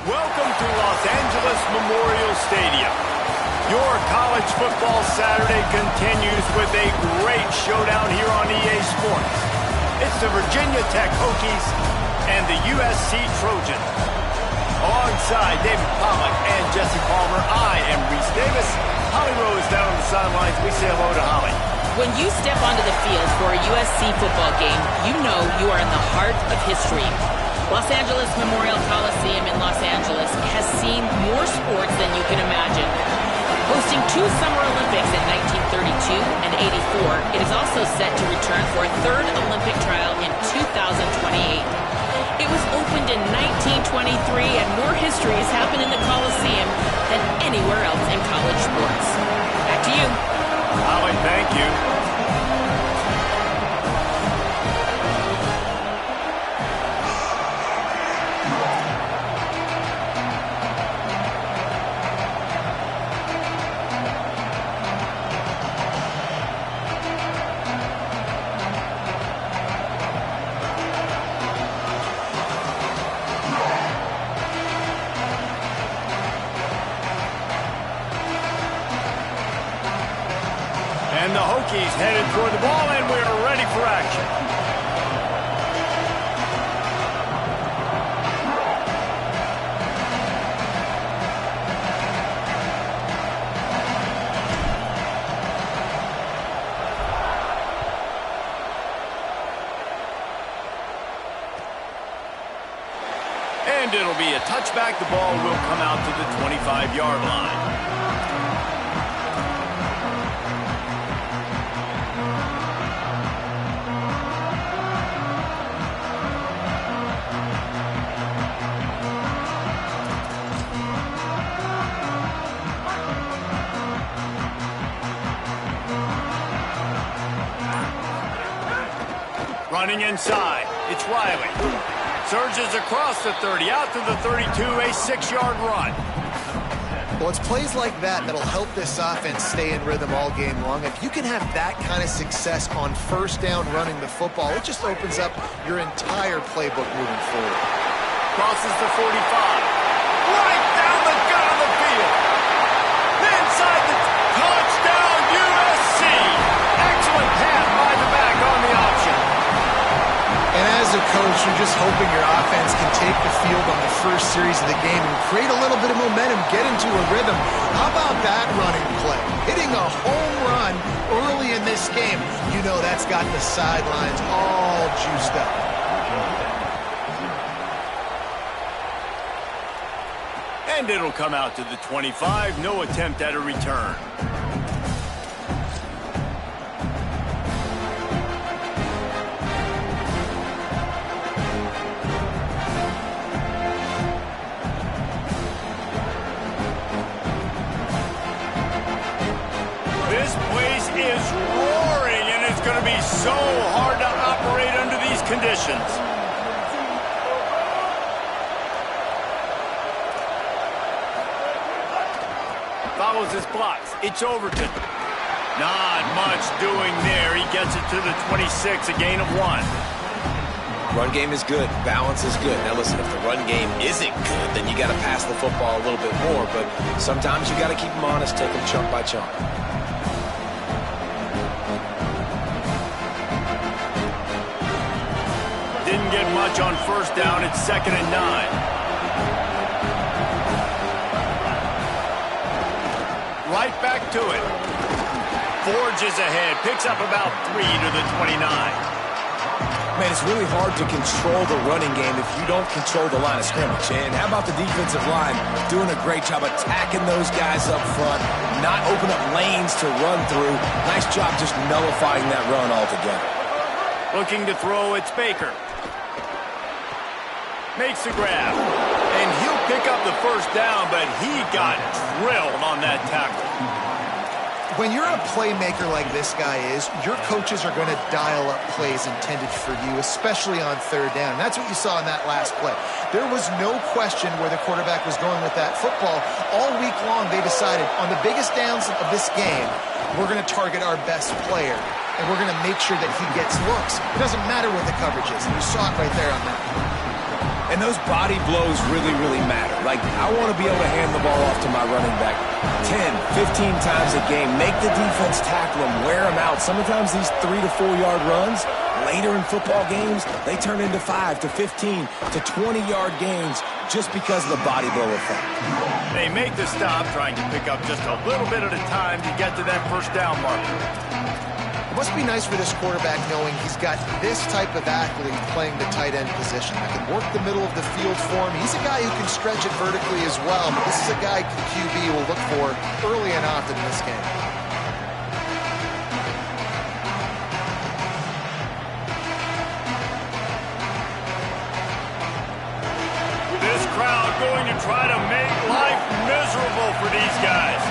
Welcome to Los Angeles Memorial Stadium. Your college football Saturday continues with a great showdown here on EA Sports. It's the Virginia Tech Hokies and the USC Trojans. Alongside David Pollack and Jesse Palmer, I am Reese Davis. Holly Rose down on the sidelines. We say hello to Holly. When you step onto the field for a USC football game, you know you are in the heart of history. Los Angeles Memorial Coliseum in Los Angeles has seen more sports than you can imagine. Hosting 2 Summer Olympics in 1932 and 84, it is also set to return for a 3rd Olympic trial in 2028. It was opened in 1923, and more history has happened in the Coliseum than anywhere else in college sports. Back to you. Holly, thank you. And the Hokies headed toward the ball, and we're ready for action. And it'll be a touchback. The ball will come out to the 25-yard line. Running inside, it's Riley. Surges across the 30, out to the 32, a 6-yard run. Well, it's plays like that that'll help this offense stay in rhythm all game long. If you can have that kind of success on first down running the football, it just opens up your entire playbook moving forward. Crosses the 45. Right down the gut of the field. Inside the touchdown, USC. Excellent pass by the back on the option. And as a coach, you're just hoping your offense can take the field on the first series of the game and create a little bit of momentum, get into a rhythm. How about that running play? Hitting a home run early in this game. You know that's got the sidelines all juiced up. And it'll come out to the 25. No attempt at a return. This place is roaring, and it's going to be so hard to operate under these conditions. Follows his blocks. It's Overton. Not much doing there. He gets it to the 26, a gain of 1. Run game is good. Balance is good. Now listen, if the run game isn't good, then you got to pass the football a little bit more. But sometimes you got to keep them honest, take them chunk by chunk. Didn't get much on first down. It's 2nd and 9. Right back to it. Forges ahead. Picks up about 3 to the 29. Man, it's really hard to control the running game if you don't control the line of scrimmage. And how about the defensive line doing a great job attacking those guys up front, not open up lanes to run through. Nice job just nullifying that run altogether. Looking to throw, it's Baker. Makes the grab. And he'll pick up the first down, but he got drilled on that tackle. When you're a playmaker like this guy is, your coaches are going to dial up plays intended for you, especially on 3rd down. And that's what you saw in that last play. There was no question where the quarterback was going with that football. All week long, they decided on the biggest downs of this game, we're going to target our best player, and we're going to make sure that he gets looks. It doesn't matter what the coverage is, and you saw it right there on that. And those body blows really, really matter. Like, I want to be able to hand the ball off to my running back 10, 15 times a game. Make the defense tackle him, wear him out. Sometimes these 3 to 4 yard runs, later in football games, they turn into 5 to 15 to 20-yard gains just because of the body blow effect. They make the stop, trying to pick up just a little bit at a time to get to that first down marker. It must be nice for this quarterback knowing he's got this type of athlete playing the tight end position that can work the middle of the field for him. He's a guy who can stretch it vertically as well, but this is a guy QB will look for early and often in this game. This crowd going to try to make life miserable for these guys.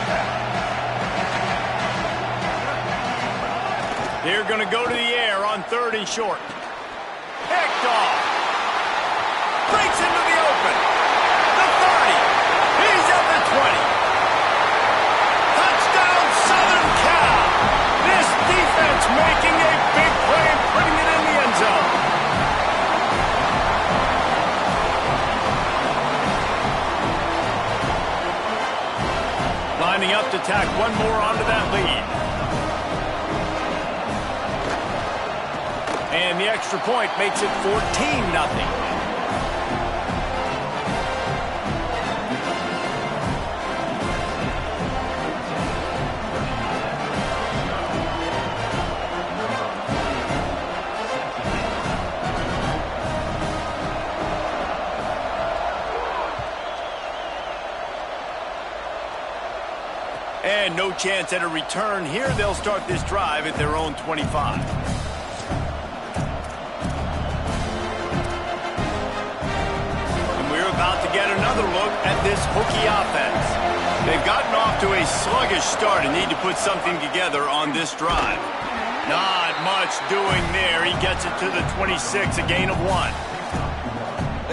They're going to go to the air on 3rd and short. Picked off. Breaks into the open. The 30. He's at the 20. Touchdown, Southern Cal. This defense making a big play and putting it in the end zone. Lining up to tack one more onto that lead. And the extra point makes it 14-0. And no chance at a return here. They'll start this drive at their own 25. About to get another look at this Hokie offense. They've gotten off to a sluggish start and need to put something together on this drive. Not much doing there. He gets it to the 26, a gain of 1.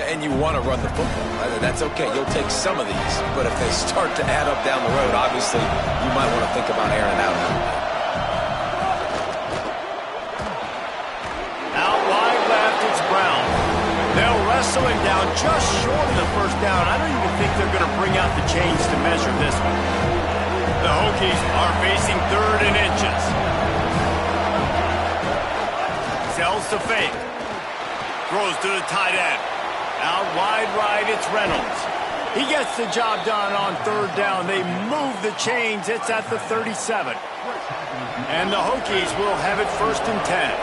And you want to run the football. That's okay. You'll take some of these. But if they start to add up down the road, obviously, you might want to think about airing it out a little bit. Out wide left, it's Brown. They'll wrestle him down just short of the first down. I don't even think they're going to bring out the chains to measure this one. The Hokies are facing 3rd and inches. Sells to fake. Throws to the tight end. Out wide right, it's Reynolds. He gets the job done on 3rd down. They move the chains. It's at the 37. And the Hokies will have it 1st and 10.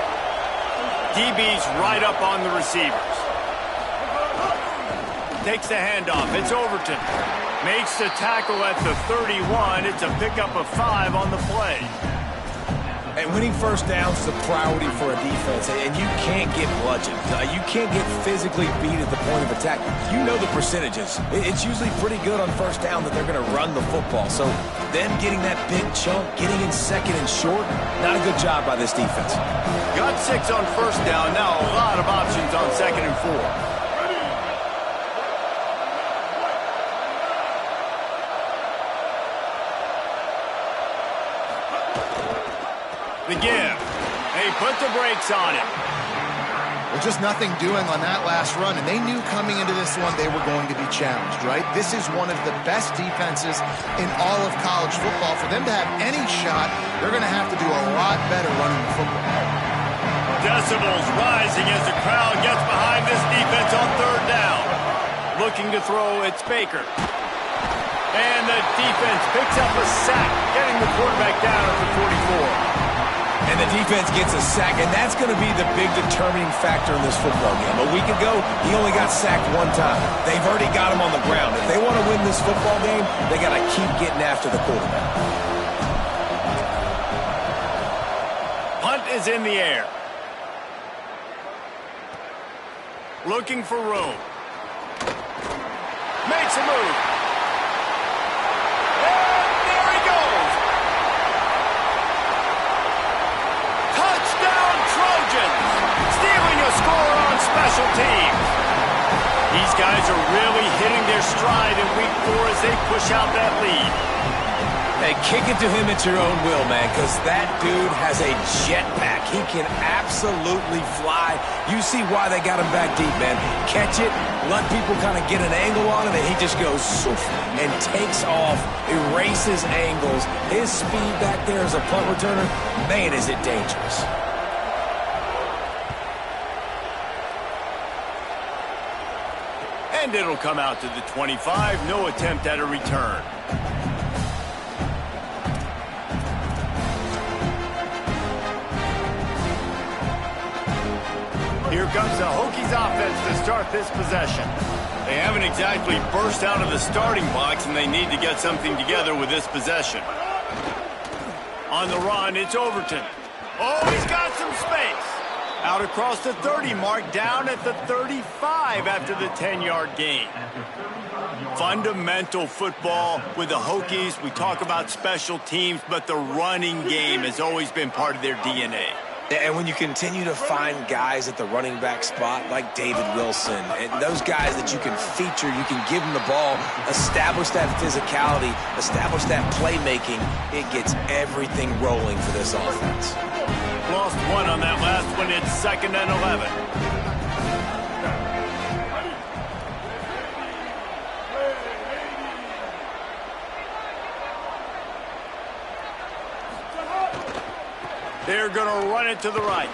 DB's right up on the receivers. Takes the handoff. It's Overton. Makes the tackle at the 31. It's a pickup of 5 on the play. And winning first downs is a priority for a defense, and you can't get bludgeoned. You can't get physically beat at the point of attack. You know the percentages. It's usually pretty good on first down that they're going to run the football. So them getting that big chunk, getting in 2nd and short, not a good job by this defense. Got 6 on first down. Now a lot of options on 2nd and 4. The give. They put the brakes on it. There's just nothing doing on that last run, and they knew coming into this one they were going to be challenged, right? This is one of the best defenses in all of college football. For them to have any shot, they're going to have to do a lot better running the football. Decibels rising as the crowd gets behind this defense on 3rd down. Looking to throw, it's Baker. And the defense picks up a sack, getting the quarterback down at the 44. And the defense gets a sack, and that's going to be the big determining factor in this football game. A week ago, he only got sacked 1 time. They've already got him on the ground. If they want to win this football game, they got to keep getting after the quarterback. Punt is in the air. Looking for room. Makes a move. Score on special teams. These guys are really hitting their stride in week 4 as they push out that lead. Hey, kick it to him at your own will, man, because that dude has a jetpack. He can absolutely fly. You see why they got him back deep, man. Catch it, let people kind of get an angle on it, and he just goes soof, and takes off, erases angles. His speed back there as a punt returner, man, is it dangerous. And it'll come out to the 25. No attempt at a return. Here comes the Hokies offense to start this possession. They haven't exactly burst out of the starting box, and they need to get something together with this possession. On the run, it's Overton. Oh, he's got some space. Out across the 30 mark, down at the 35 after the 10-yard gain. Fundamental football with the Hokies. We talk about special teams, but the running game has always been part of their DNA. And when you continue to find guys at the running back spot like David Wilson, and those guys that you can feature, you can give them the ball, establish that physicality, establish that playmaking, it gets everything rolling for this offense. Lost one on that last one. It's 2nd and 11. They're going to run it to the right.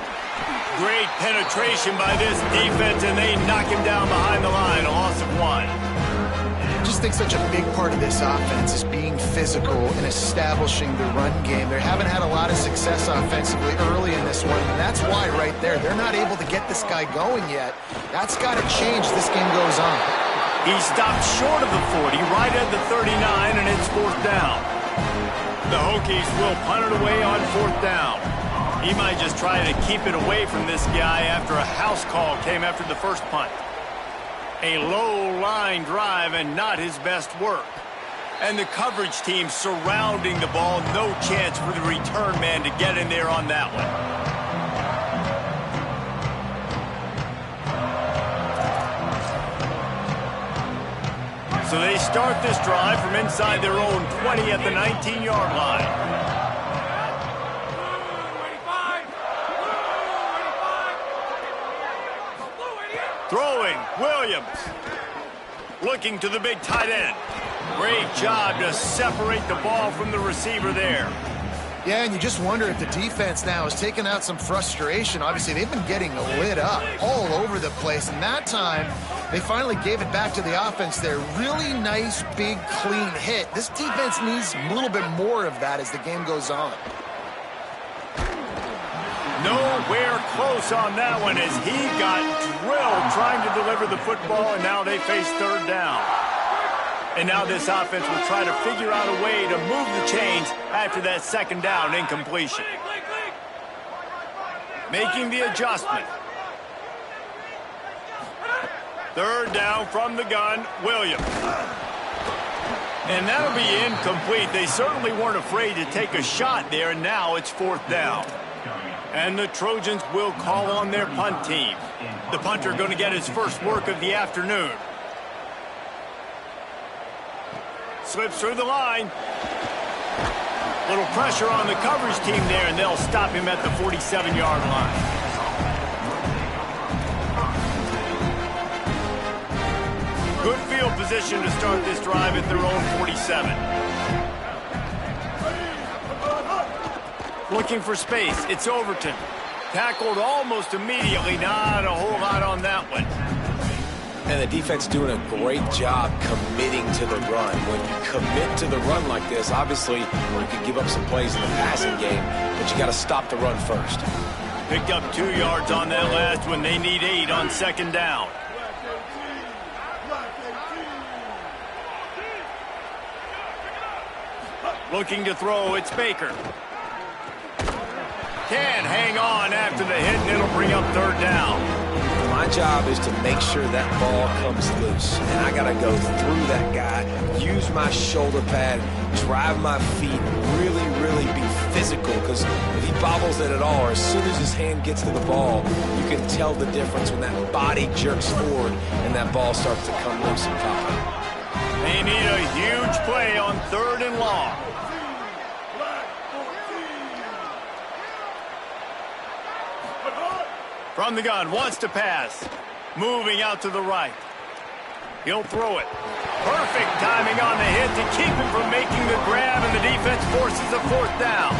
Great penetration by this defense, and they knock him down behind the line. A loss of 1. I just think such a big part of this offense is being physical and establishing the run game. They haven't had a lot of success offensively early in this one, and that's why right there, they're not able to get this guy going yet. That's got to change as this game goes on. He stopped short of the 40, right at the 39, and it's 4th down. The Hokies will punt it away on 4th down. He might just try to keep it away from this guy after a house call came after the first punt. A low line drive and not his best work. And the coverage team surrounding the ball. No chance for the return man to get in there on that one. So they start this drive from inside their own 20 at the 19-yard line. Throwing, Williams. Looking to the big tight end. Great job to separate the ball from the receiver there. Yeah, and you just wonder if the defense now is taking out some frustration. Obviously, they've been getting lit up all over the place, and that time they finally gave it back to the offense there. Really nice, big, clean hit. This defense needs a little bit more of that as the game goes on. Nowhere close on that one as he got drilled trying to deliver the football, and now they face 3rd down. And now this offense will try to figure out a way to move the chains after that 2nd down incompletion. Making the adjustment. 3rd down from the gun, Williams. And that'll be incomplete. They certainly weren't afraid to take a shot there, and now it's 4th down. And the Trojans will call on their punt team. The punter going to get his first work of the afternoon. Slips through the line. Little pressure on the coverage team there, and they'll stop him at the 47-yard line. Good field position to start this drive at their own 47. Looking for space. It's Overton. Tackled almost immediately. Not a whole lot on that one. And the defense doing a great job committing to the run. When you commit to the run like this, obviously you can give up some plays in the passing game, but you got to stop the run first. Picked up 2 yards on that last one. They need 8 on 2nd down. Looking to throw. It's Baker. Can hang on after the hit, and it'll bring up 3rd down. My job is to make sure that ball comes loose, and I got to go through that guy, use my shoulder pad, drive my feet, really be physical, because if he bobbles it at all, or as soon as his hand gets to the ball, you can tell the difference when that body jerks forward and that ball starts to come loose and pop. They need a huge play on 3rd and long. From the gun, wants to pass. Moving out to the right. He'll throw it. Perfect timing on the hit to keep him from making the grab, and the defense forces a fourth down.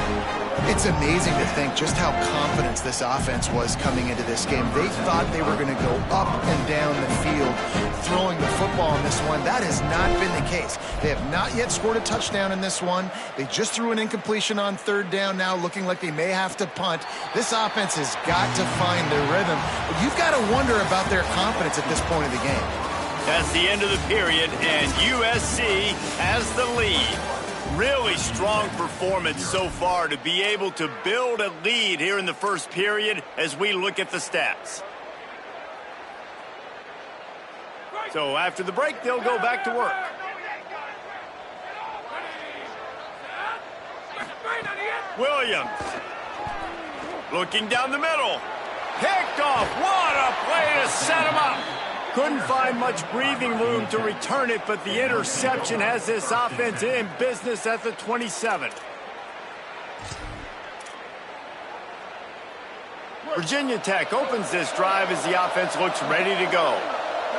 It's amazing to think just how confident this offense was coming into this game. They thought they were going to go up and down the field throwing the football in this one. That has not been the case. They have not yet scored a touchdown in this one. They just threw an incompletion on third down now, looking like they may have to punt. This offense has got to find their rhythm. But you've got to wonder about their confidence at this point of the game. That's the end of the period, and USC has the lead. Really strong performance so far to be able to build a lead here in the first period as we look at the stats. So after the break, they'll go back to work. Williams. Looking down the middle. Picked off. What a play to set him up. Couldn't find much breathing room to return it, but the interception has this offense in business at the 27. Virginia Tech opens this drive as the offense looks ready to go.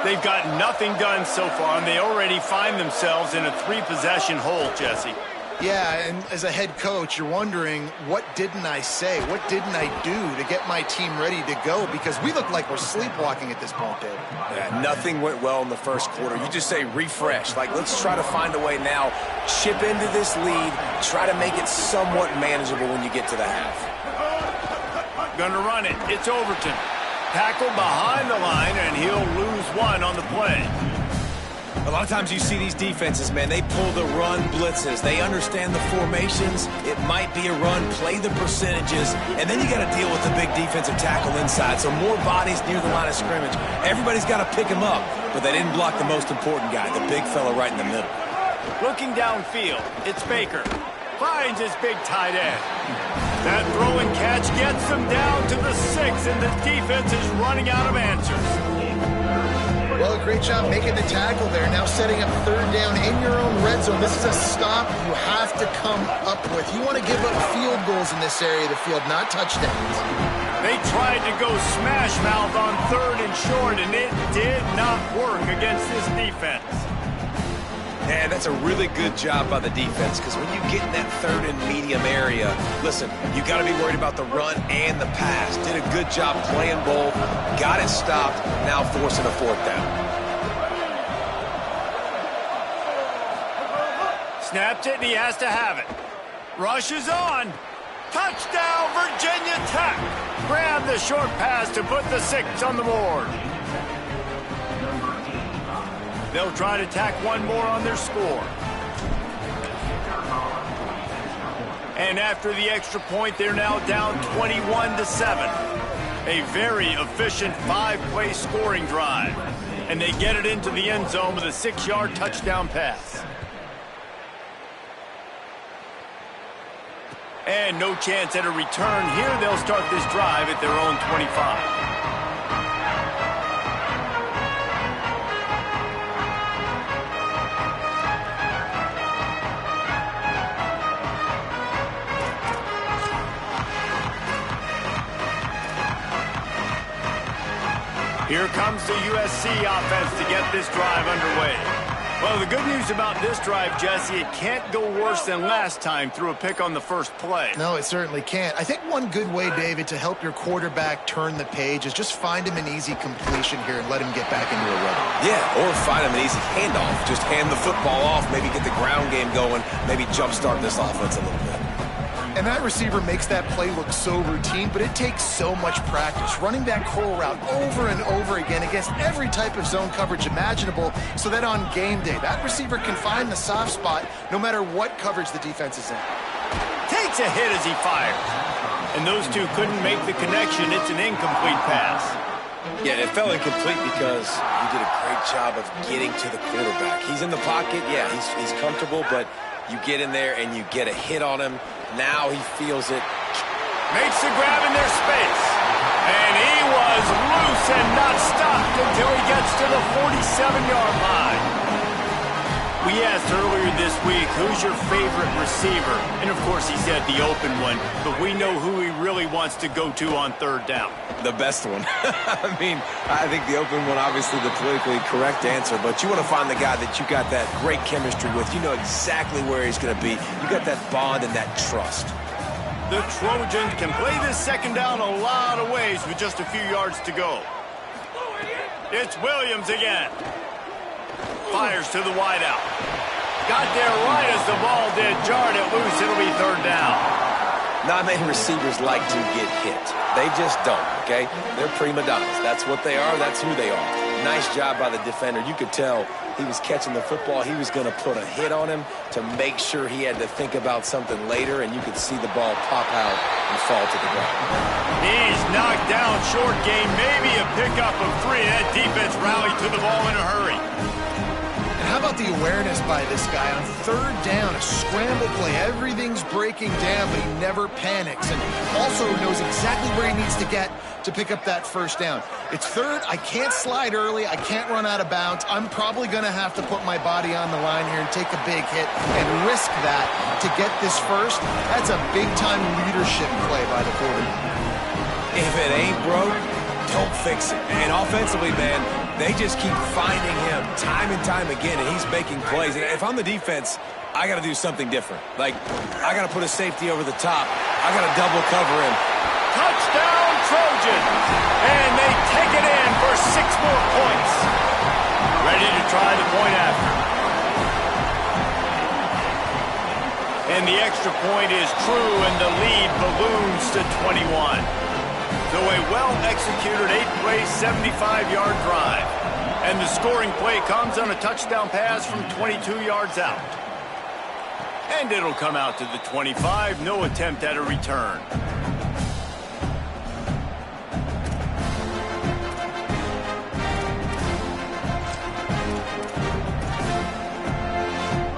They've got nothing done so far, and they already find themselves in a three-possession hole, Jesse. Yeah, and as a head coach, you're wondering, what didn't I say? What didn't I do to get my team ready to go? Because we look like we're sleepwalking at this point, Dave. Yeah, nothing went well in the first quarter. You just say refresh. Like, let's try to find a way now. Chip into this lead. Try to make it somewhat manageable when you get to the half. Gonna run it. It's Overton. Tackled behind the line, and he'll lose one on the play. A lot of times you see these defenses, man, they pull the run blitzes. They understand the formations. It might be a run, play the percentages, and then you got to deal with the big defensive tackle inside. So more bodies near the line of scrimmage. Everybody's got to pick him up, but they didn't block the most important guy, the big fella right in the middle. Looking downfield, it's Baker. Finds his big tight end. That throw and catch gets them down to the 6, and the defense is running out of answers. Well, a great job making the tackle there. Now setting up third down in your own red zone. This is a stop you have to come up with. You want to give up field goals in this area of the field, not touchdowns. They tried to go smash mouth on third and short, and it did not work against this defense. And that's a really good job by the defense, because when you get in that third and medium area, listen, you got to be worried about the run and the pass. Did a good job playing both, got it stopped, now forcing a fourth down. Snapped it, and he has to have it. Rushes on. Touchdown, Virginia Tech. Grab the short pass to put the 6 on the board. They'll try to tack one more on their score. And after the extra point, they're now down 21-7. A very efficient 5-play scoring drive. And they get it into the end zone with a 6-yard touchdown pass. And no chance at a return here. They'll start this drive at their own 25. Here comes the USC offense to get this drive underway. Well, the good news about this drive, Jesse, it can't go worse than last time through a pick on the first play. No, it certainly can't. I think one good way, David, to help your quarterback turn the page is just find him an easy completion here and let him get back into a rhythm. Yeah, or find him an easy handoff. Just hand the football off, maybe get the ground game going, maybe jumpstart this offense a little bit. And that receiver makes that play look so routine, but it takes so much practice running that curl route over and over again against every type of zone coverage imaginable, so that on game day, that receiver can find the soft spot no matter what coverage the defense is in. Takes a hit as he fires. And those two couldn't make the connection. It's an incomplete pass. Yeah, it fell incomplete because he did a great job of getting to the quarterback. He's in the pocket, yeah, he's comfortable, but you get in there and you get a hit on him. Now he feels it. Makes the grab in their space. And he was loose and not stopped until he gets to the 47-yard line. We asked earlier this week, who's your favorite receiver? And, of course, he said the open one, but we know who he really wants to go to on third down. The best one. I mean, I think the open one, obviously the politically correct answer, but you want to find the guy that you got that great chemistry with. You know exactly where he's going to be. You got that bond and that trust. The Trojans can play this second down a lot of ways with just a few yards to go. It's Williams again. Fires to the wideout. Got there right as the ball did. Jarred it loose. It'll be third down. Not many receivers like to get hit. They just don't, okay? They're prima donnas. That's what they are. That's who they are. Nice job by the defender. You could tell he was catching the football. He was going to put a hit on him to make sure he had to think about something later, and you could see the ball pop out and fall to the ground. He's knocked down short game. Maybe a pickup of 3. That defense rallied to the ball in a hurry. How about the awareness by this guy on third down, a scramble play. Everything's breaking down, but he never panics and also knows exactly where he needs to get to pick up that first down. It's third. I can't slide early. I can't run out of bounds. I'm probably going to have to put my body on the line here and take a big hit and risk that to get this first. That's a big-time leadership play by the quarterback. If it ain't broke, don't fix it. And offensively, man, they just keep finding him time and time again, and he's making plays. And if I'm the defense, I got to do something different. Like, I got to put a safety over the top. I got to double cover him. Touchdown, Trojans! And they take it in for 6 more points. Ready to try the point after. And the extra point is true, and the lead balloons to 21. So a well-executed 8-play, 75-yard drive. And the scoring play comes on a touchdown pass from 22 yards out. And it'll come out to the 25. No attempt at a return.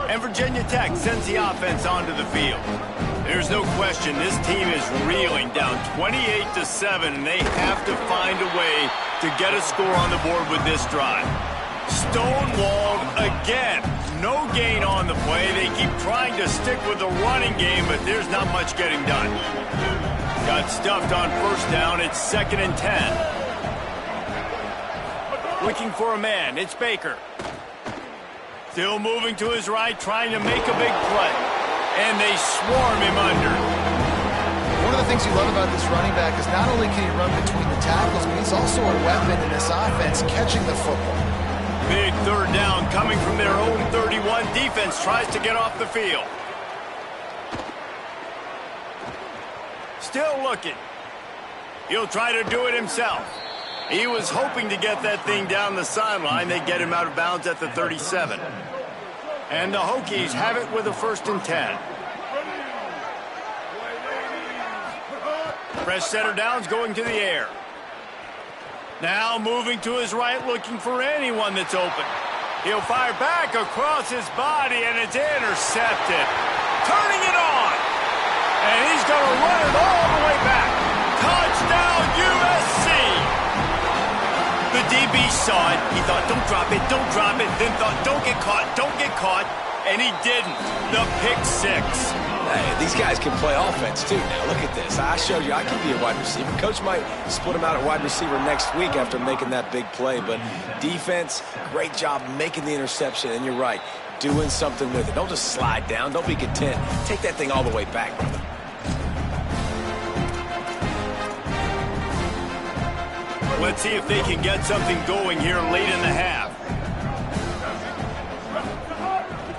And Virginia Tech sends the offense onto the field. There's no question this team is reeling down 28-7, and they have to find a way to get a score on the board with this drive. Stonewalled again. No gain on the play. They keep trying to stick with the running game, but there's not much getting done. Got stuffed on first down. It's 2nd and 10. Looking for a man. It's Baker. Still moving to his right, trying to make a big play. And they swarm him under. One of the things you love about this running back is not only can he run between the tackles, but he's also a weapon in this offense, catching the football. Big third down coming from their own 31. Defense tries to get off the field. Still looking. He'll try to do it himself. He was hoping to get that thing down the sideline. They get him out of bounds at the 37. And the Hokies have it with a 1st and 10. Fresh center downs going to the air. Now moving to his right, looking for anyone that's open. He'll fire back across his body, and it's intercepted. Turning it on. And he's going to run it all the way back. Touchdown, USC. The DB saw it. He thought, don't drop it, don't drop it. Then thought, don't get caught, don't get caught. And he didn't. The pick 6. Hey, these guys can play offense, too. Now, look at this. I showed you I can be a wide receiver. Coach might split him out at wide receiver next week after making that big play. But defense, great job making the interception. And you're right, doing something with it. Don't just slide down. Don't be content. Take that thing all the way back, brother. Let's see if they can get something going here late in the half.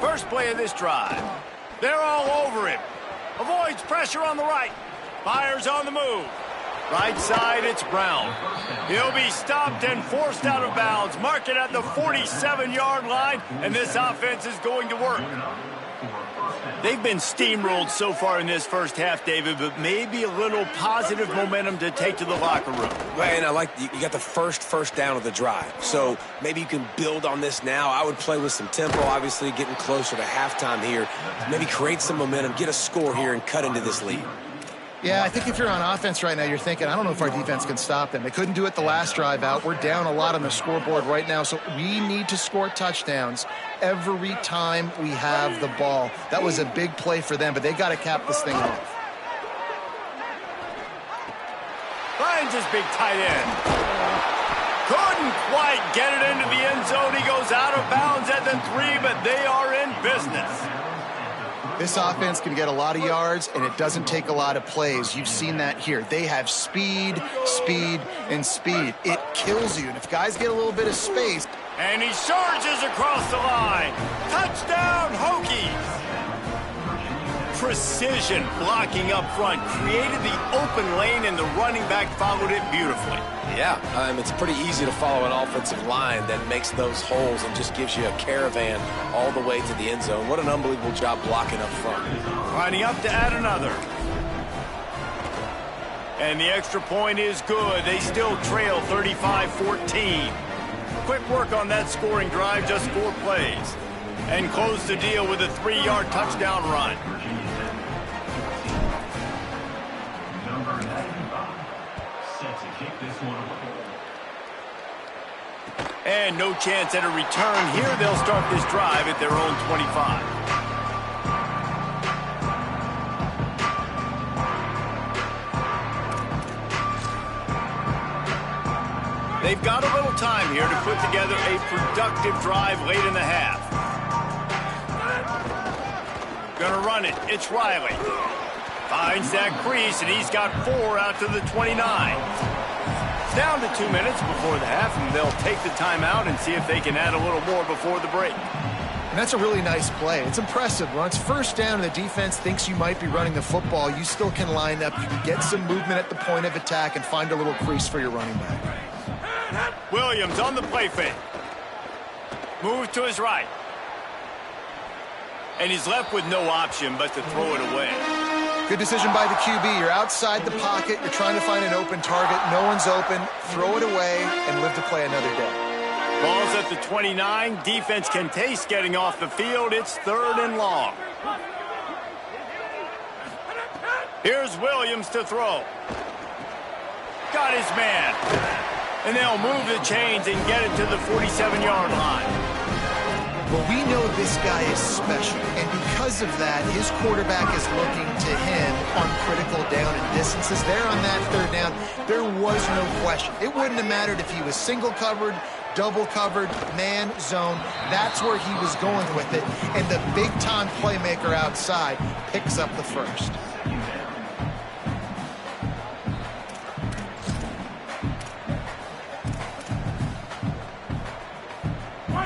First play of this drive. They're all over him. Avoids pressure on the right. Fires on the move. Right side, it's Brown. He'll be stopped and forced out of bounds. Mark it at the 47-yard line, and this offense is going to work. They've been steamrolled so far in this first half, David, but maybe a little positive momentum to take to the locker room. And I like you got the first down of the drive. So maybe you can build on this now. I would play with some tempo, obviously getting closer to halftime here. Maybe create some momentum, get a score here, and cut into this lead. Yeah, I think if you're on offense right now, you're thinking, I don't know if our defense can stop them. They couldn't do it the last drive out. We're down a lot on the scoreboard right now, so we need to score touchdowns every time we have the ball. That was a big play for them, but they got to cap this thing off. Finds his big tight end. Couldn't quite get it into the end zone. He goes out of bounds at the 3, but they are in business. This offense can get a lot of yards, and it doesn't take a lot of plays. You've seen that here. They have speed, speed, and speed. It kills you. And if guys get a little bit of space. And he surges across the line. Touchdown, Hokies. Precision blocking up front created the open lane, and the running back followed it beautifully. Yeah, it's pretty easy to follow an offensive line that makes those holes and just gives you a caravan all the way to the end zone. What an unbelievable job blocking up front. Lining up to add another. And the extra point is good. They still trail 35-14. Quick work on that scoring drive, just 4 plays. And close the deal with a 3-yard touchdown run. And no chance at a return here. They'll start this drive at their own 25. They've got a little time here to put together a productive drive late in the half. Gonna run it. It's Riley. Finds that crease, and he's got 4 out to the 29. It's down to 2 minutes before the half, and they'll take the timeout and see if they can add a little more before the break. And that's a really nice play. It's impressive. When it's first down and the defense thinks you might be running the football, you still can line up. You can get some movement at the point of attack and find a little crease for your running back. Williams on the play fake. Moves to his right. And he's left with no option but to throw it away. Good decision by the QB. You're outside the pocket. You're trying to find an open target. No one's open. Throw it away and live to play another day. Ball's at the 29. Defense can taste getting off the field. It's 3rd and long. Here's Williams to throw. Got his man. And they'll move the chains and get it to the 47-yard line. Well, we know this guy is special, and because of that, his quarterback is looking to him on critical down and distances. There on that 3rd down, there was no question. It wouldn't have mattered if he was single covered, double covered, man, zone. That's where he was going with it, and the big-time playmaker outside picks up the first.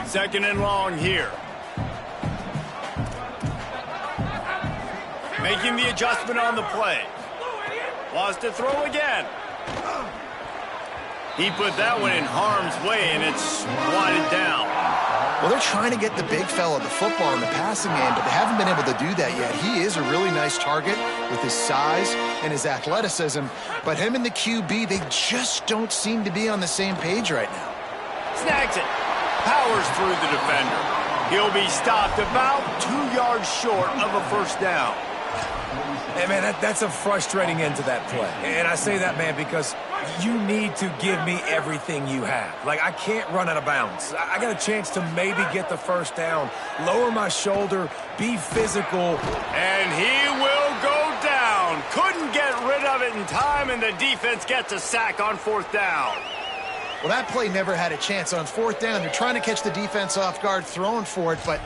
Second and long here. Making the adjustment on the play. Wants to throw again. He put that one in harm's way, and it's swatted down. Well, they're trying to get the big fella the football in the passing game, but they haven't been able to do that yet. He is a really nice target with his size and his athleticism, but him and the QB, they just don't seem to be on the same page right now. Snags it. Powers through the defender. He'll be stopped about 2 yards short of a 1st down. Hey, man, that's a frustrating end to that play. And I say that, man, because you need to give me everything you have. Like, I can't run out of bounds. I got a chance to maybe get the 1st down, lower my shoulder, be physical. And he will go down. Couldn't get rid of it in time, and the defense gets a sack on 4th down. Well, that play never had a chance. On 4th down, they're trying to catch the defense off guard, throwing for it, but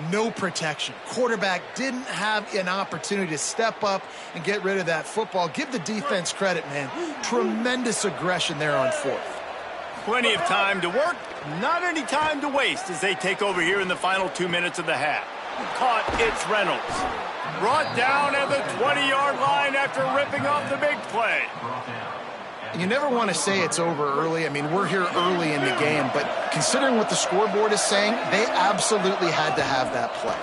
no protection. Quarterback didn't have an opportunity to step up and get rid of that football. Give the defense credit, man. Tremendous aggression there on 4th. Plenty of time to work, not any time to waste as they take over here in the final 2 minutes of the half. Caught, it's Reynolds. Brought down at the 20-yard line after ripping off the big play. You never want to say it's over early. I mean, we're here early in the game, but considering what the scoreboard is saying, they absolutely had to have that play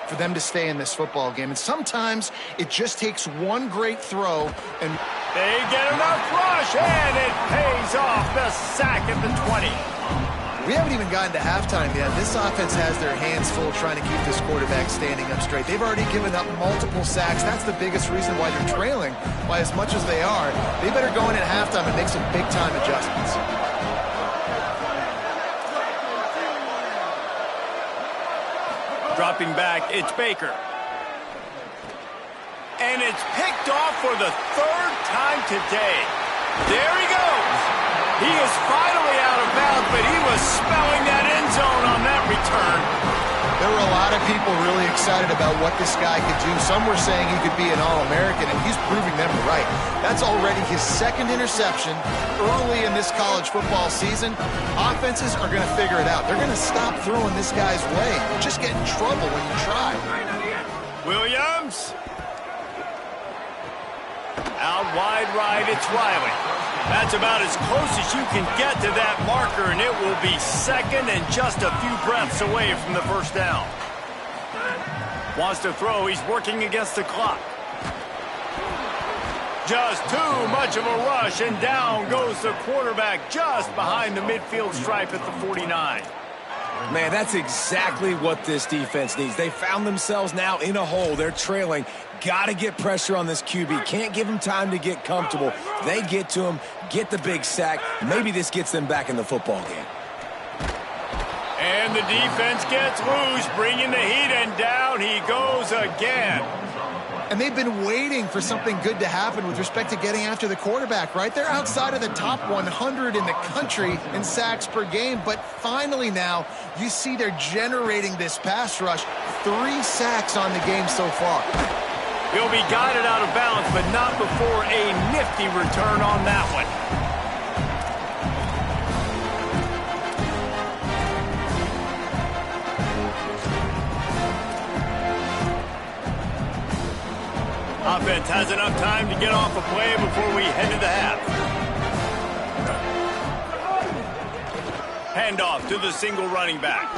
for them to stay in this football game. And sometimes it just takes one great throw, and they get enough rush, and it pays off. The sack at the 20. We haven't even gotten to halftime yet. This offense has their hands full trying to keep this quarterback standing up straight. They've already given up multiple sacks. That's the biggest reason why they're trailing by as much as they are. They better go in at halftime and make some big-time adjustments. Dropping back, it's Baker. And it's picked off for the third time today. There he goes. He is finally out of bounds, but he was smelling that end zone on that return. There were a lot of people really excited about what this guy could do. Some were saying he could be an All-American, and he's proving them right. That's already his second interception early in this college football season. Offenses are going to figure it out. They're going to stop throwing this guy's way. You just get in trouble when you try. Williams. Out wide right, it's Riley. That's about as close as you can get to that marker, and it will be second and just a few breaths away from the first down. Wants to throw, he's working against the clock. Just too much of a rush, and down goes the quarterback just behind the midfield stripe at the 49. Man, that's exactly what this defense needs. They found themselves now in a hole. They're trailing. Got to get pressure on this QB. Can't give him time to get comfortable. They get to him, get the big sack. Maybe this gets them back in the football game. And the defense gets loose, bringing the heat, and down he goes again. And they've been waiting for something good to happen with respect to getting after the quarterback, right? They're outside of the top 100 in the country in sacks per game, but finally now you see they're generating this pass rush. 3 sacks on the game so far. He'll be guided out of bounds, but not before a nifty return on that one. Offense has enough time to get off a play before we head to the half. Handoff to the single running back.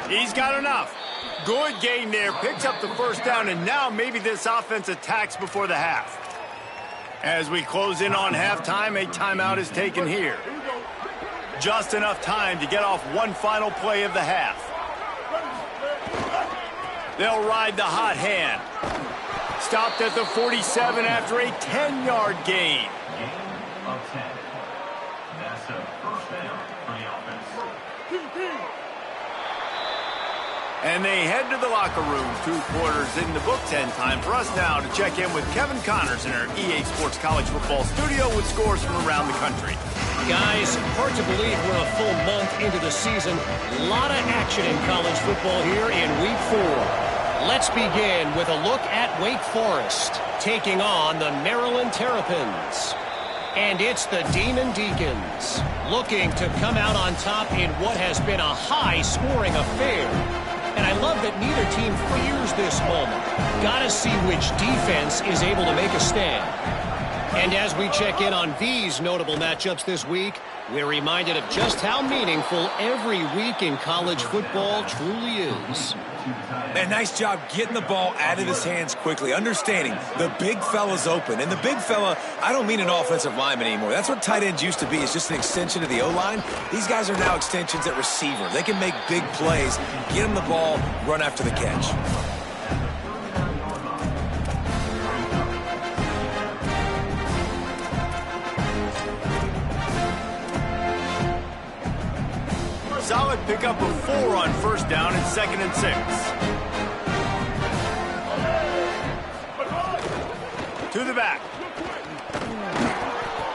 He's got enough. Good gain there, picks up the first down, and now maybe this offense attacks before the half. As we close in on halftime, a timeout is taken here. Just enough time to get off one final play of the half. They'll ride the hot hand. Stopped at the 47 after a 10-yard gain. That's a first down for the offense. And they head to the locker room. 2 quarters in the books, and time for us now to check in with Kevin Connors in our EA Sports College Football studio with scores from around the country. Guys, hard to believe we're a full month into the season. A lot of action in college football here in Week 4. Let's begin with a look at Wake Forest taking on the Maryland Terrapins. And it's the Demon Deacons looking to come out on top in what has been a high-scoring affair. And I love that neither team fears this moment. Gotta see which defense is able to make a stand. And as we check in on these notable matchups this week, we're reminded of just how meaningful every week in college football truly is. And nice job getting the ball out of his hands quickly, understanding the big fella's open. And the big fella, I don't mean an offensive lineman anymore. That's what tight ends used to be. It's just an extension of the O-line. These guys are now extensions at receiver. They can make big plays, get him the ball, run after the catch. Solid pickup of 4 on first down and 2nd and 6. To the back.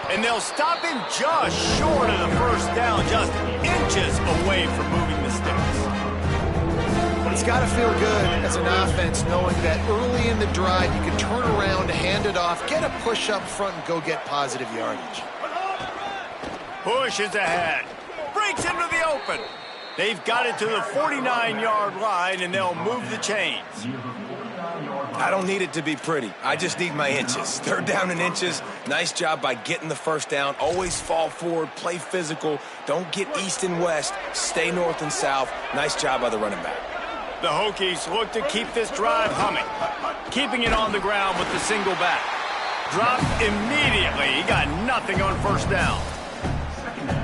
And they'll stop him just short of the first down, just inches away from moving the sticks. It's got to feel good as an offense knowing that early in the drive you can turn around, hand it off, get a push up front, and go get positive yardage. Push is ahead. Breaks into the open. They've got it to the 49-yard line, and they'll move the chains. I don't need it to be pretty. I just need my inches. 3rd down in inches. Nice job by getting the first down. Always fall forward, play physical. Don't get east and west. Stay north and south. Nice job by the running back. The Hokies look to keep this drive humming. Keeping it on the ground with the single back. Dropped immediately. He got nothing on first down.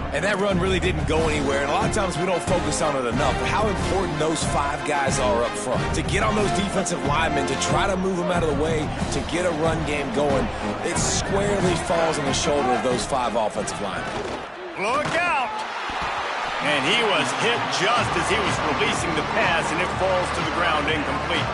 And that run really didn't go anywhere, and a lot of times we don't focus on it enough. But how important those 5 guys are up front. To get on those defensive linemen, to try to move them out of the way, to get a run game going, it squarely falls on the shoulder of those 5 offensive linemen. Look out! And he was hit just as he was releasing the pass, and it falls to the ground incomplete.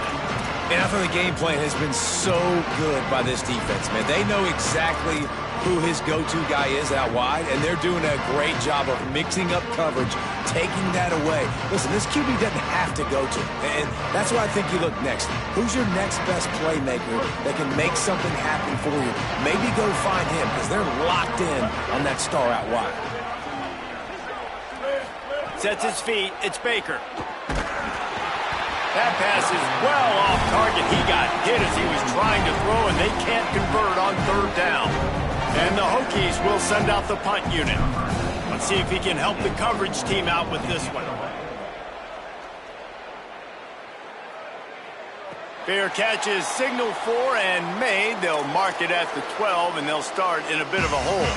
And I thought the game plan has been so good by this defense, man. They know exactly who his go-to guy is out wide, and they're doing a great job of mixing up coverage, taking that away. Listen, this QB doesn't have to go to, and that's why I think you look next. Who's your next best playmaker that can make something happen for you? Maybe go find him, because they're locked in on that star out wide. Sets his feet. It's Baker. That pass is well off target. He got hit as he was trying to throw, and they can't convert on 3rd down. And the Hokies will send out the punt unit. Let's see if he can help the coverage team out with this one. Fair catch is signaled for and made. They'll mark it at the 12, and they'll start in a bit of a hole.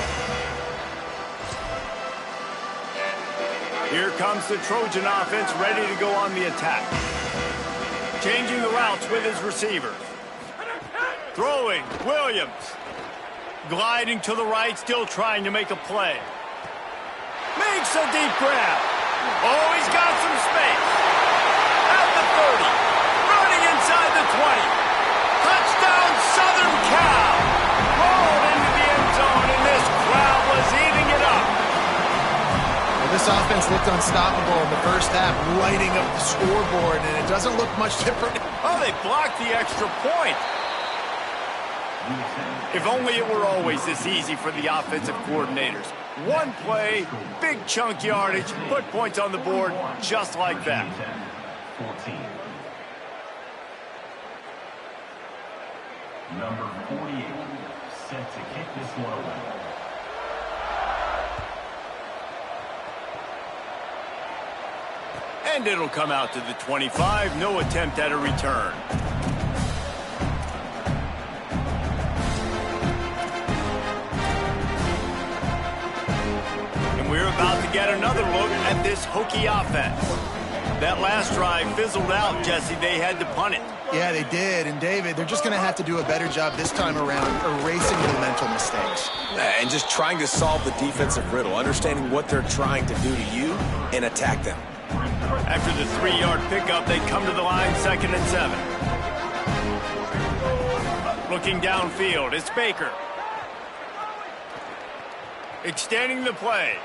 Here comes the Trojan offense ready to go on the attack. Changing the routes with his receivers. Throwing, Williams. Gliding to the right, still trying to make a play. Makes a deep grab. Oh, he's got some space. At the 30. Running inside the 20. Touchdown, Southern Cal. Rolled into the end zone, and this crowd was eating it up. Well, this offense looked unstoppable in the first half, lighting up the scoreboard, and it doesn't look much different. Oh, they blocked the extra point. If only it were always this easy for the offensive coordinators. One play, big chunk yardage, put points on the board just like that. 14. Number 48, set to kick this one away. And it'll come out to the 25. No attempt at a return. We're about to get another look at this Hokie offense. That last drive fizzled out, Jesse. They had to punt it. Yeah, they did. And, David, they're just going to have to do a better job this time around erasing the mental mistakes. And just trying to solve the defensive riddle, understanding what they're trying to do to you and attack them. After the 3-yard pickup, they come to the line 2nd and 7. Looking downfield, it's Baker. Extending the play.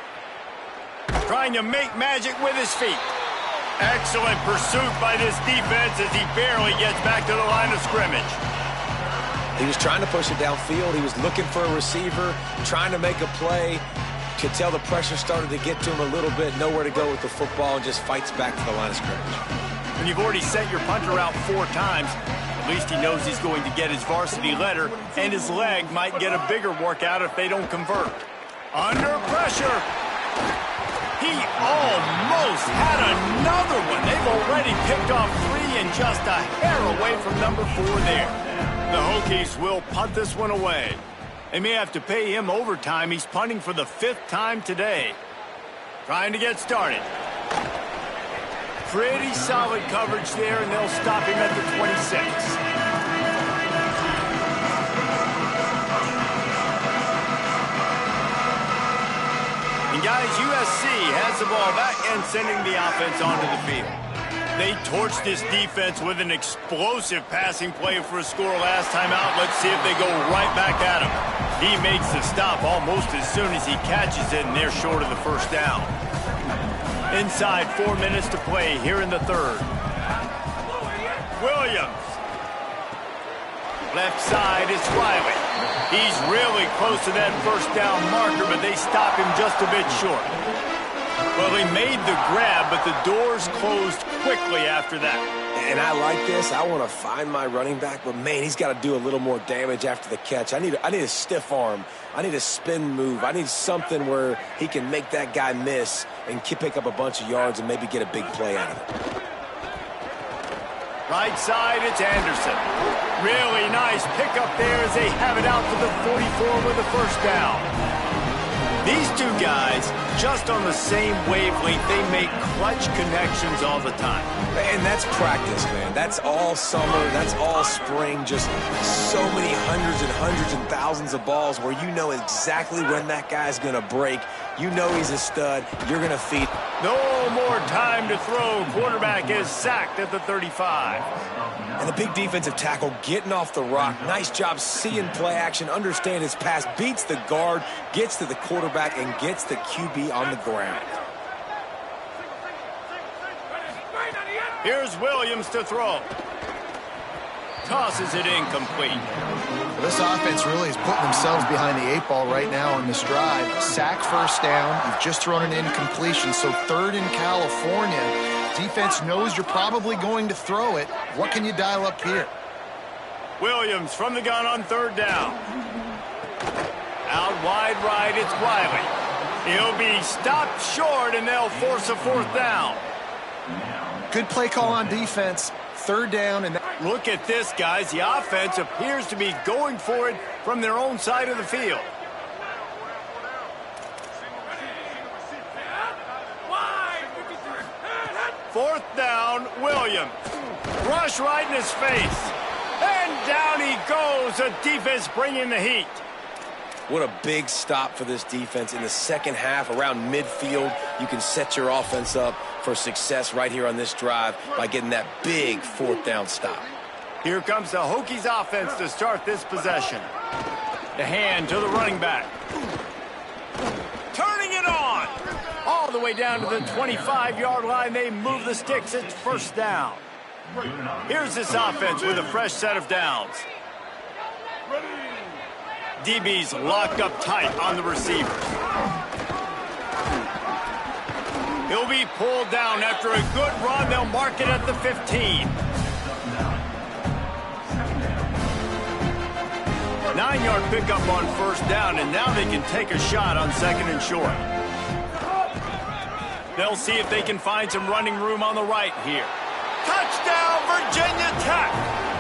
Trying to make magic with his feet. Excellent pursuit by this defense as he barely gets back to the line of scrimmage. He was trying to push it downfield. He was looking for a receiver, trying to make a play. Could tell the pressure started to get to him a little bit. Nowhere to go with the football, and just fights back to the line of scrimmage. When you've already sent your punter out 4 times, at least he knows he's going to get his varsity letter, and his leg might get a bigger workout if they don't convert. Under pressure. He almost had another one. They've already picked off 3 and just a hair away from number 4 there. The Hokies will punt this one away. They may have to pay him overtime. He's punting for the 5th time today. Trying to get started. Pretty solid coverage there, and they'll stop him at the 26. Guys, USC has the ball back and sending the offense onto the field. They torched this defense with an explosive passing play for a score last time out. Let's see if they go right back at him. He makes the stop almost as soon as he catches it, and they're short of the 1st down. Inside 4 minutes to play here in the 3rd. Williams. Left side is Riley. He's really close to that 1st down marker, but they stop him just a bit short. Well, they made the grab, but the doors closed quickly after that. And I like this. I want to find my running back, but, man, he's got to do a little more damage after the catch. I need a stiff arm. I need a spin move. I need something where he can make that guy miss and pick up a bunch of yards and maybe get a big play out of it. Right side, it's Anderson. Really nice pickup there as they have it out to the 44 with the 1st down. These two guys, just on the same wavelength, they make clutch connections all the time. And that's practice, man. That's all summer. That's all spring. Just so many hundreds and thousands of balls where you know exactly when that guy's going to break. You know he's a stud. You're going to feed. No more time to throw. Quarterback is sacked at the 35. And the big defensive tackle getting off the rock. Nice job seeing play action, understand his pass, beats the guard, gets to the quarterback, and gets the QB on the ground. Here's Williams to throw. Tosses it incomplete. This offense really is putting themselves behind the 8 ball right now on this drive. Sack, first down. You've just thrown an incompletion, so 3rd in California. Defense knows you're probably going to throw it. What can you dial up here? Williams from the gun on 3rd down. Out wide right, it's Riley. He'll be stopped short, and they'll force a 4th down. Good play call on defense. 3rd down. And look at this, guys. The offense appears to be going for it from their own side of the field. Fourth down, Williams. Rush right in his face. And down he goes. The defense bringing the heat. What a big stop for this defense in the second half. Around midfield, you can set your offense up for success right here on this drive by getting that big 4th down stop. Here comes the Hokies offense to start this possession. The hand to the running back. Turning it on. All the way down to the 25-yard line. They move the sticks. It's 1st down. Here's this offense with a fresh set of downs. DB's locked up tight on the receivers. He'll be pulled down after a good run. They'll mark it at the 15. 9-yard pickup on 1st down, and now they can take a shot on 2nd and short. They'll see if they can find some running room on the right here. Touchdown, Virginia Tech!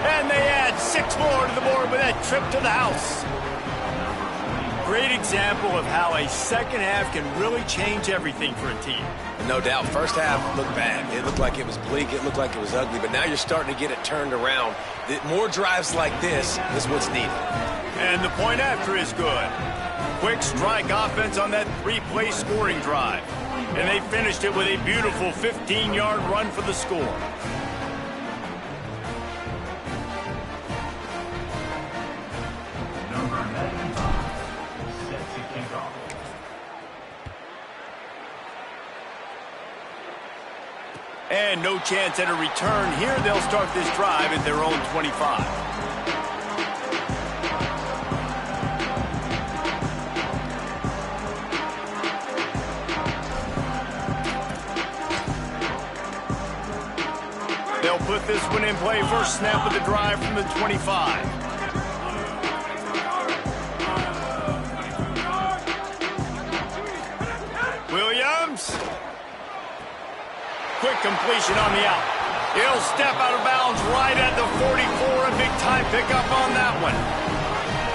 And they add 6 more to the board with that trip to the house. Great example of how a second half can really change everything for a team. No doubt. First half looked bad. It looked like it was bleak. It looked like it was ugly. But now you're starting to get it turned around. More drives like this is what's needed. And the point after is good. Quick strike offense on that 3-play scoring drive. And they finished it with a beautiful 15-yard run for the score. And no chance at a return here. They'll start this drive at their own 25. They'll put this one in play. First snap of the drive from the 25. Williams. Quick completion on the out. He'll step out of bounds right at the 44. A big time pickup on that one.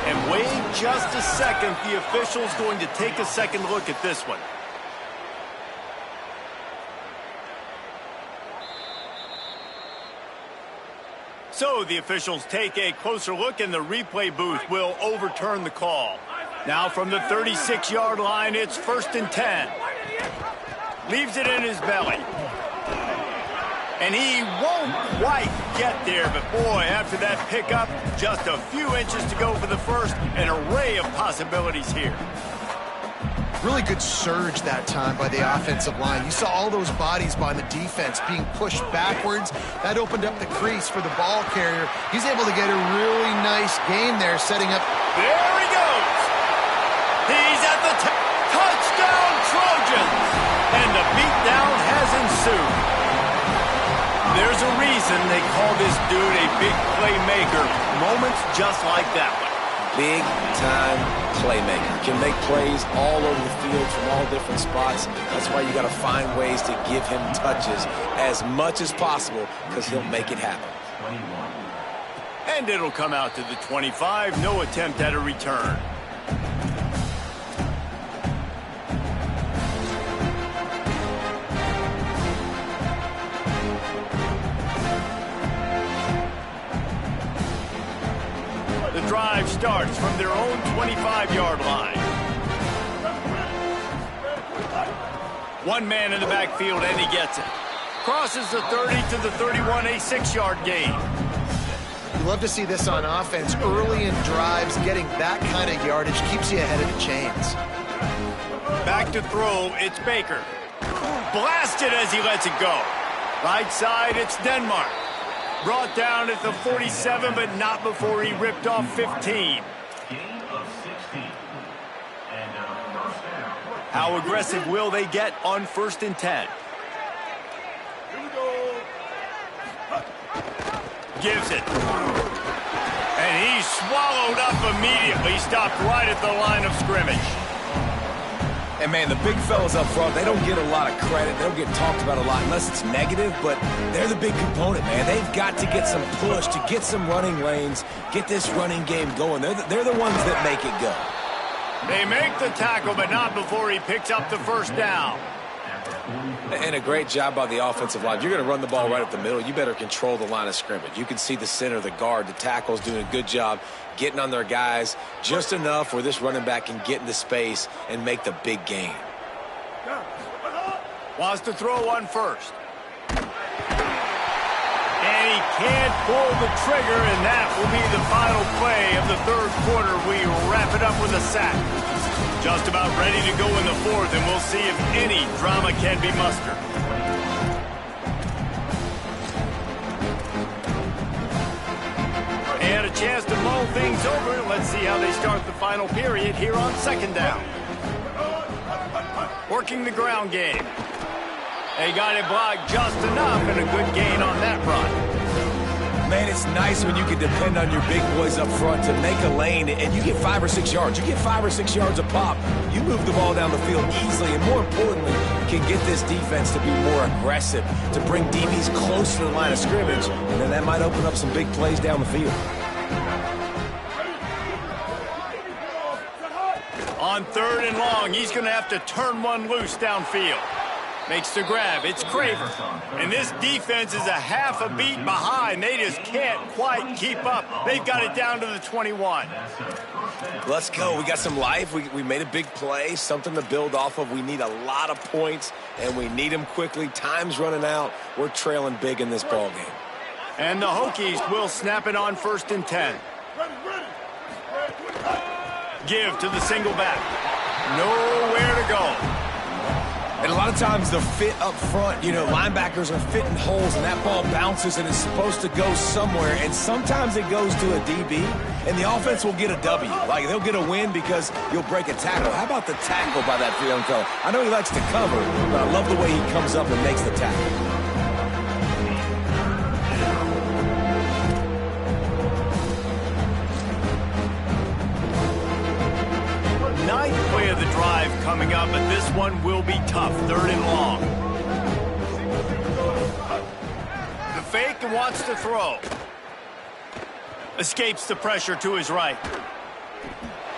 And wait just a second. The official's going to take a second look at this one. So the officials take a closer look, and the replay booth will overturn the call. Now from the 36-yard line, it's 1st and 10. Leaves it in his belly. And he won't quite get there, but boy, after that pickup, just a few inches to go for the first. An array of possibilities here. Really good surge that time by the offensive line. You saw all those bodies by the defense being pushed backwards. That opened up the crease for the ball carrier. He's able to get a really nice game there, setting up. There he goes. He's at the touchdown, Trojans. And the beatdown has ensued. There's a reason they call this dude a big playmaker. Moments just like that one. Big-time playmaker. Can make plays all over the field from all different spots. That's why you got to find ways to give him touches as much as possible, because he'll make it happen. And it'll come out to the 25. No attempt at a return. drive starts from their own 25-yard line. One man in the backfield, and he gets it. Crosses the 30 to the 31, a 6-yard gain. You love to see this on offense. Early in drives, getting that kind of yardage keeps you ahead of the chains. Back to throw, it's Baker. Blasted as he lets it go. Right side, it's Denmark. Brought down at the 47, but not before he ripped off 15. Gain of 16. And first down. How aggressive will they get on 1st and 10? Gives it. And he's swallowed up immediately. Stopped right at the line of scrimmage. And, man, the big fellas up front, they don't get a lot of credit. They don't get talked about a lot unless it's negative, but they're the big component, man. They've got to get some push, to get some running lanes, get this running game going. They're the ones that make it go. They make the tackle, but not before he picks up the first down. And a great job by the offensive line. You're going to run the ball right up the middle. You better control the line of scrimmage. You can see the center, the guard, the tackles doing a good job getting on their guys just enough where this running back can get into space and make the big gain. Wants to throw on first. And he can't pull the trigger, and that will be the final play of the 3rd quarter. We wrap it up with a sack. Just about ready to go in the 4th, and we'll see if any drama can be mustered. And a chance to mull things over. Let's see how they start the final period here on 2nd down. Working the ground game. They got it blocked just enough, and a good gain on that run. Man, it's nice when you can depend on your big boys up front to make a lane, and you get 5 or 6 yards. You get 5 or 6 yards a pop. You move the ball down the field easily, and more importantly, can get this defense to be more aggressive, to bring DBs close to the line of scrimmage, and then that might open up some big plays down the field. On 3rd and long, he's going to have to turn one loose downfield. Makes the grab. It's Craver. And this defense is a half a beat behind. They just can't quite keep up. They've got it down to the 21. Let's go. We got some life. We made a big play, something to build off of. We need a lot of points, and we need them quickly. Time's running out. We're trailing big in this ball game. And the Hokies will snap it on 1st and 10. Give to the single back. Nowhere to go. And a lot of times the fit up front, you know, linebackers are fitting holes, and that ball bounces, and it's supposed to go somewhere. And sometimes it goes to a DB, and the offense will get a W. Like, they'll get a win because you'll break a tackle. How about the tackle by that young fella? I know he likes to cover, but I love the way he comes up and makes the tackle. Ninth play of the drive coming up, but this one will be tough. 3rd and long. The fake and wants to throw. Escapes the pressure to his right.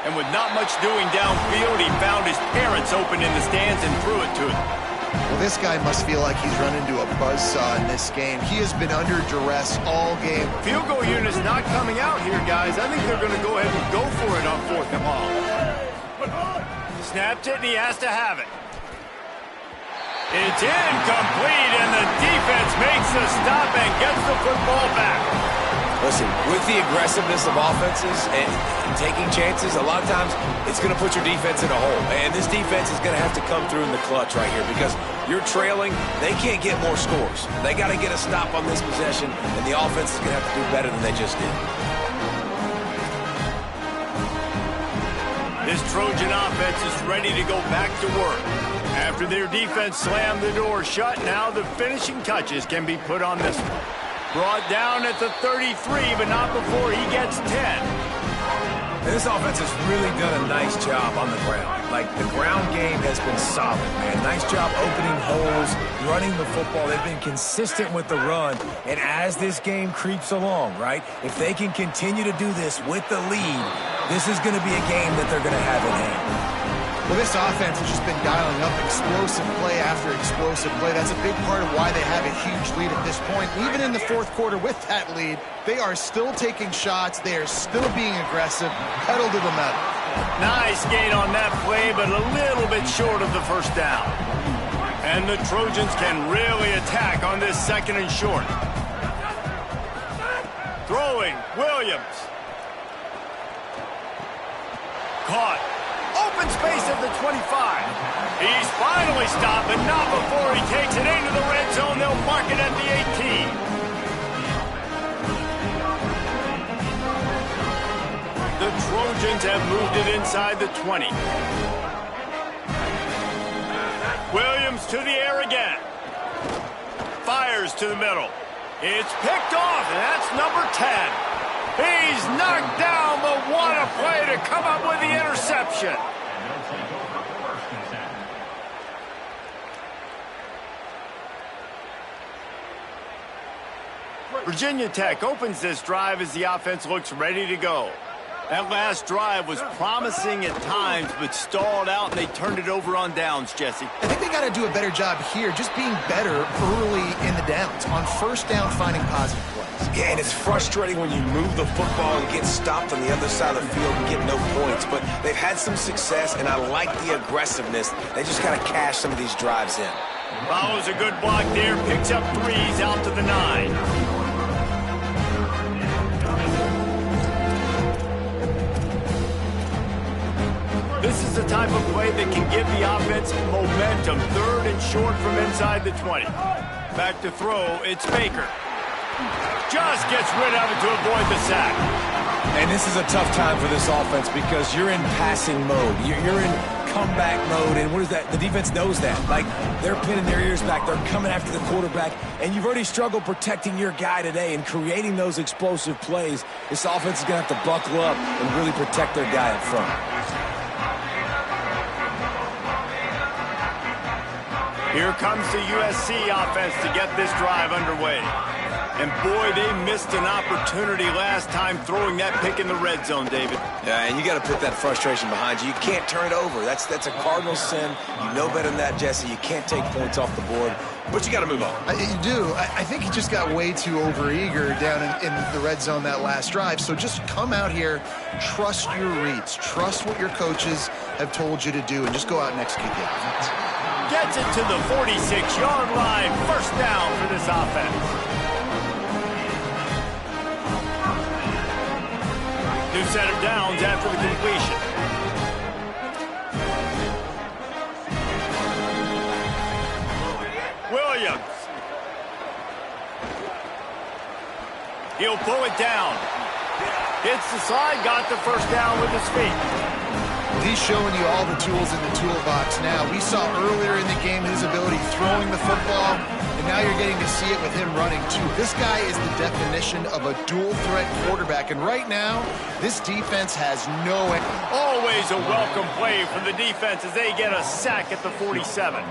And with not much doing downfield, he found his parents open in the stands and threw it to him. Well, this guy must feel like he's run into a buzzsaw in this game. He has been under duress all game. Field goal unit's not coming out here, guys. I think they're going to go ahead and go for it on 4th and long. Snapped it, and he has to have it. It's incomplete, and the defense makes the stop and gets the football back. Listen, with the aggressiveness of offenses and taking chances, a lot of times it's going to put your defense in a hole. And this defense is going to have to come through in the clutch right here because you're trailing. They can't get more scores. They got to get a stop on this possession, and the offense is going to have to do better than they just did. This Trojan offense is ready to go back to work. After their defense slammed the door shut, now the finishing touches can be put on this one. Brought down at the 33, but not before he gets 10. And this offense has really done a nice job on the ground. Like, the ground game has been solid, man. Nice job opening holes, running the football. They've been consistent with the run. And as this game creeps along, right, if they can continue to do this with the lead, this is going to be a game that they're going to have in hand. Well, this offense has just been dialing up explosive play after explosive play. That's a big part of why they have a huge lead at this point. Even in the fourth quarter with that lead, they are still taking shots. They are still being aggressive, pedal to the metal. Nice gain on that play, but a little bit short of the first down. And the Trojans can really attack on this second and short. Throwing, Williams. Caught. Open space at the 25. He's finally stopped, but not before he takes it into the red zone. They'll mark it at the 18. The Trojans have moved it inside the 20. Williams to the air again. Fires to the middle. It's picked off, and that's number 10. He's knocked down, but what a play to come up with the interception. Virginia Tech opens this drive as the offense looks ready to go. That last drive was promising at times, but stalled out, and they turned it over on downs, Jesse. I think they got to do a better job here, just being better early in the downs. On first down, finding positive plays. Yeah, and it's frustrating when you move the football and get stopped on the other side of the field and get no points. But they've had some success, and I like the aggressiveness. They just got to cash some of these drives in. Follows a good block there, picks up threes out to the 9. This is the type of play that can give the offense momentum. Third and short from inside the 20. Back to throw, it's Baker. Just gets rid of it to avoid the sack. And this is a tough time for this offense because you're in passing mode. You're in comeback mode, and what is that? The defense knows that. Like, they're pinning their ears back. They're coming after the quarterback, and you've already struggled protecting your guy today and creating those explosive plays. This offense is going to have to buckle up and really protect their guy up front. Here comes the USC offense to get this drive underway. And boy, they missed an opportunity last time throwing that pick in the red zone, David. Yeah, and you got to put that frustration behind you. You can't turn it over. That's a cardinal sin. You know better than that, Jesse. You can't take points off the board, but you got to move on. You do. I think he just got way too overeager down in the red zone that last drive. So just come out here, trust your reads, trust what your coaches have told you to do, and just go out and execute the offense. Gets it to the 46-yard line. First down for this offense. New set of downs after the completion. Williams. He'll pull it down. Hits the slide, got the first down with his feet. He's showing you all the tools in the toolbox now. We saw earlier in the game his ability throwing the football, and now you're getting to see it with him running too. This guy is the definition of a dual-threat quarterback, and right now, this defense has no... Always a welcome play from the defense as they get a sack at the 47.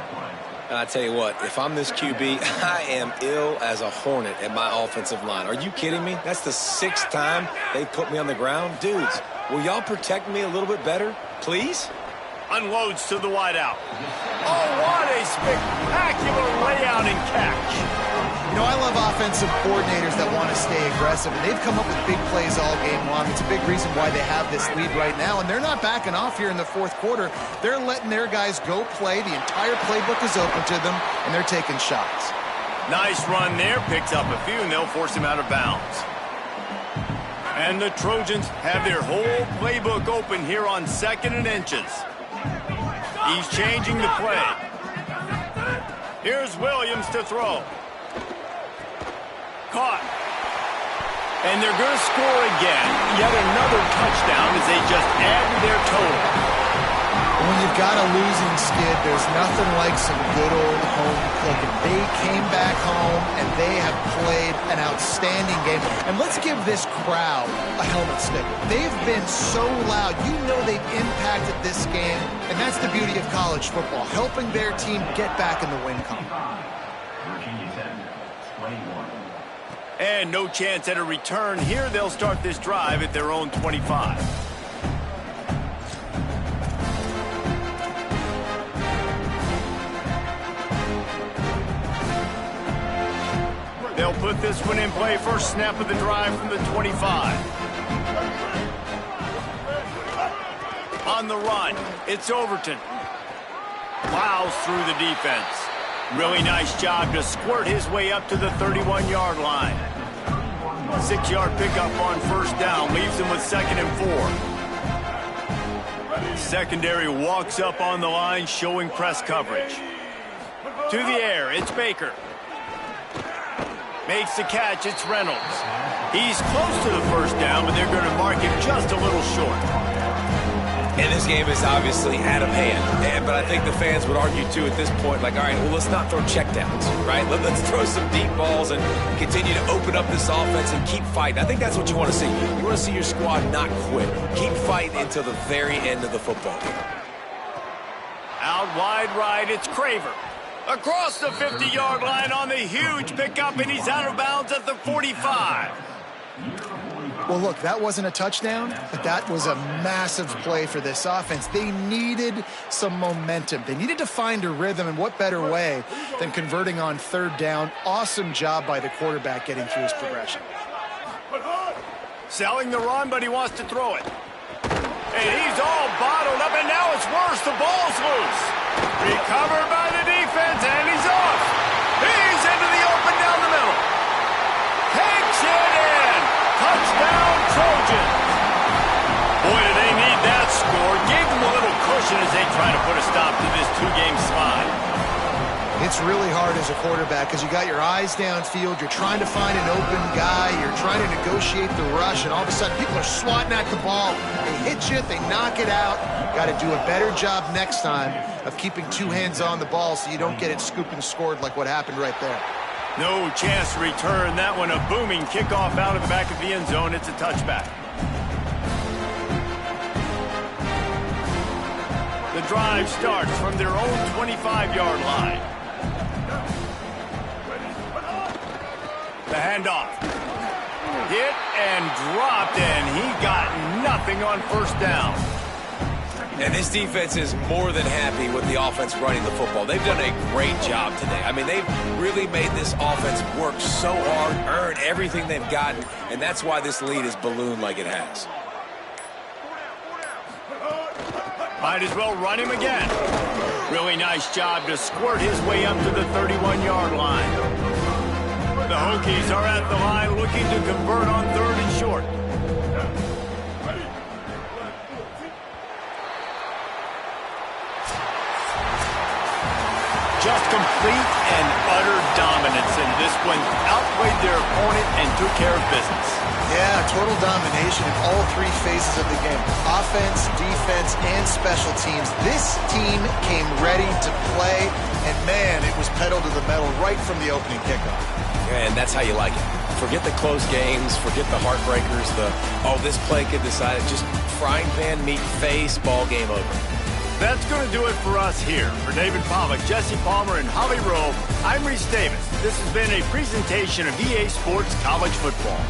I tell you what, if I'm this QB, I am ill as a hornet at my offensive line. Are you kidding me? That's the 6th time they put me on the ground. Dudes, will y'all protect me a little bit better, please? Unloads to the wideout. Oh, what a spectacular layout and catch. You know, I love offensive coordinators that want to stay aggressive, and they've come up with big plays all game long. It's a big reason why they have this lead right now, and they're not backing off here in the fourth quarter. They're letting their guys go play. The entire playbook is open to them, and they're taking shots. Nice run there. Picks up a few, and they'll force him out of bounds. And the Trojans have their whole playbook open here on 2nd and inches. He's changing the play. Here's Williams to throw. Caught. And they're going to score again. Yet another touchdown as they just add to their total. When you've got a losing skid, there's nothing like some good old home cooking. They came back home, and they have played an outstanding game. And let's give this crowd a helmet sticker. They've been so loud. You know they've impacted this game, and that's the beauty of college football, helping their team get back in the win column. And no chance at a return. Here they'll start this drive at their own 25. They'll put this one in play. First snap of the drive from the 25. On the run, it's Overton. Plows through the defense. Really nice job to squirt his way up to the 31-yard line. 6-yard pickup on first down. Leaves him with 2nd and 4. Secondary walks up on the line, showing press coverage. To the air, it's Baker. Makes the catch, it's Reynolds. He's close to the first down, but they're going to mark him just a little short. And this game is obviously out of hand. But I think the fans would argue, too, at this point, like, all right, well, let's not throw checkdowns, right? Let's throw some deep balls and continue to open up this offense and keep fighting. I think that's what you want to see. You want to see your squad not quit. Keep fighting until the very end of the football game. Out wide right, it's Craver. Across the 50-yard line on the huge pickup, and he's out of bounds at the 45. Well, look, that wasn't a touchdown, but that was a massive play for this offense. They needed some momentum. They needed to find a rhythm, and what better way than converting on third down. Awesome job by the quarterback getting through his progression. Selling the run, but he wants to throw it. And he's all bottled up, and now it's worse. The ball's loose. Recovered by the defense, and he's off. He's into the open down the middle. Takes it in. Touchdown, Trojans. Boy, do they need that score. Gave them a little cushion as they try to put a stop to this two-game slide. It's really hard as a quarterback because you got your eyes downfield. You're trying to find an open guy. You're trying to negotiate the rush, and all of a sudden people are swatting at the ball. They hit you. They knock it out. Got to do a better job next time of keeping two hands on the ball so you don't get it scooped and scored like what happened right there. No chance to return that one. A booming kickoff out of the back of the end zone. It's a touchback. The drive starts from their own 25-yard line. The handoff. Hit and dropped, and he got nothing on first down. And this defense is more than happy with the offense running the football. They've done a great job today. I mean, they've really made this offense work so hard, earn everything they've gotten, and that's why this lead is ballooned like it has. Might as well run him again. Really nice job to squirt his way up to the 31-yard line. The Hokies are at the line looking to convert on third and short. Just complete and utter dominance in this one. Outplayed their opponent and took care of business. Yeah, total domination in all three phases of the game. Offense, defense, and special teams. This team came ready to play, and man, it was pedal to the metal right from the opening kickoff. And that's how you like it. Forget the close games, forget the heartbreakers, this play could decide it. Just frying pan, meat face, ball game over. That's going to do it for us here. For David Pollack, Jesse Palmer, and Holly Rowe, I'm Reese Davis. This has been a presentation of EA Sports College Football.